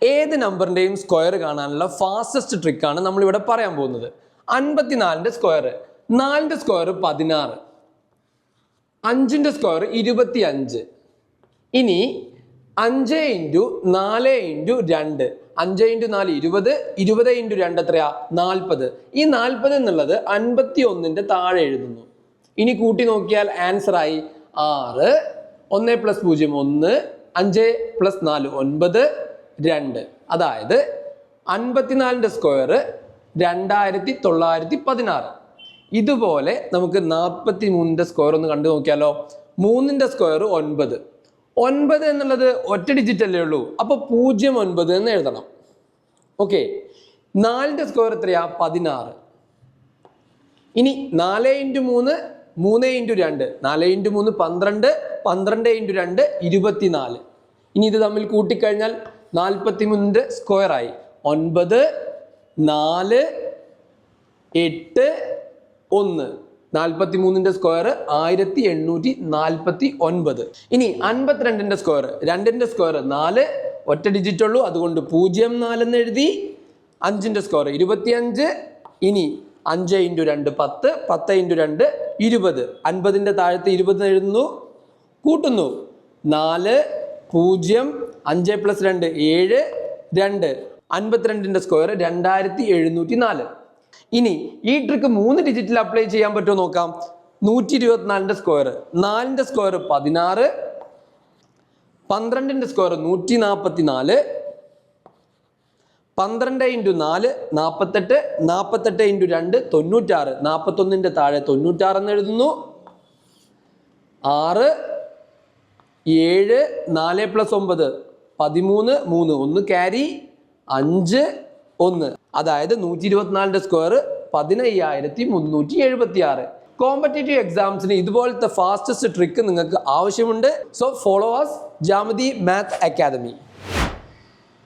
ഏത് നമ്പറിന്റെയും സ്ക്വയർ കാണാനുള്ള ഫാസ്റ്റസ്റ്റ് ട്രിക്കാണ് നമ്മളിവിടെ പറയാൻ പോകുന്നത്. 54ന്റെ സ്ക്വയർ, 4ന്റെ സ്ക്വയർ 16, 5ന്റെ സ്ക്വയർ 25. ഇനി 5 × 4 × 2, 5 × 4 20, 20 × 2 എത്രയാ? 40. ഈ 40 എന്നുള്ളത് 51ന്റെ താഴെ എഴുതുന്നു. ഇനി കൂട്ടി നോക്കിയാൽ ആൻസർ ആയി 6, 1 + 0 1, 5 + 4 9, 2. അതായത് 54ന്റെ സ്ക്വയർ 2916. ഇതുപോലെ നമുക്ക് 43ന്റെ സ്ക്വയർ ഒന്ന് കണ്ടു നോക്കിയാലോ. 3ന്റെ സ്ക്വയർ 9. 9 എന്നുള്ളത് ഒറ്റ ഡിജിറ്റ് അല്ലേ ഉള്ളൂ, അപ്പൊ 09 എന്ന് എഴുതണം. ഓക്കെ. 4ന്റെ സ്ക്വയർ എത്രയാ? 16. ഇനി 4 × 3, 3 × 2, 4 × 3 12, 12 × 2 24. ഇനി ഇത് തമ്മിൽ കൂട്ടിക്കഴിഞ്ഞാൽ 43ന്റെ സ്ക്വയർ ആയി. 9, 4, 8, 1. 43ന്റെ സ്ക്വയർ 1849. ഇനി 52ന്റെ സ്ക്വയർ, 2ന്റെ സ്ക്വയർ 4, ഒറ്റ ഡിജിറ്റ് ഉള്ളൂ, അതുകൊണ്ട് 04 എന്ന് എഴുതി. 5ന്റെ സ്ക്വയർ 25. ഇനി 5 × 2 10, 10 × 2 20. 50ന്റെ താഴത്ത് 20 എഴുതുന്നു, കൂട്ടുന്നു. 4, 0, 5 + 2 7, 2. 52ന്റെ സ്ക്വയർ 2704. ഇനി ഈ ട്രിക്ക് 3 ഡിജിറ്റിൽ അപ്ലൈ ചെയ്യാൻ പറ്റുമോ നോക്കാം. 124ന്റെ സ്ക്വയർ, 4ന്റെ സ്ക്വയർ 16, 12ന്റെ സ്ക്വയർ 144, 12 × 4 48, 48 × 2 96, 41ന്റെ താഴെ 96 എന്ന് എഴുതുന്നു. 6, 7, 4 + 9 13, 3 1 ക്യാരി, 5, 1. അതായത് 124ന്റെ സ്ക്വയർ 15376. കോമ്പറ്റേറ്റീവ് എക്സാംസിന് ഇതുപോലത്തെ ഫാസ്റ്റസ്റ്റ് ട്രിക്ക് നിങ്ങൾക്ക് ആവശ്യമുണ്ട്. സോ ഫോളോ us, ജാമതി മാത്ത് അക്കാദമി.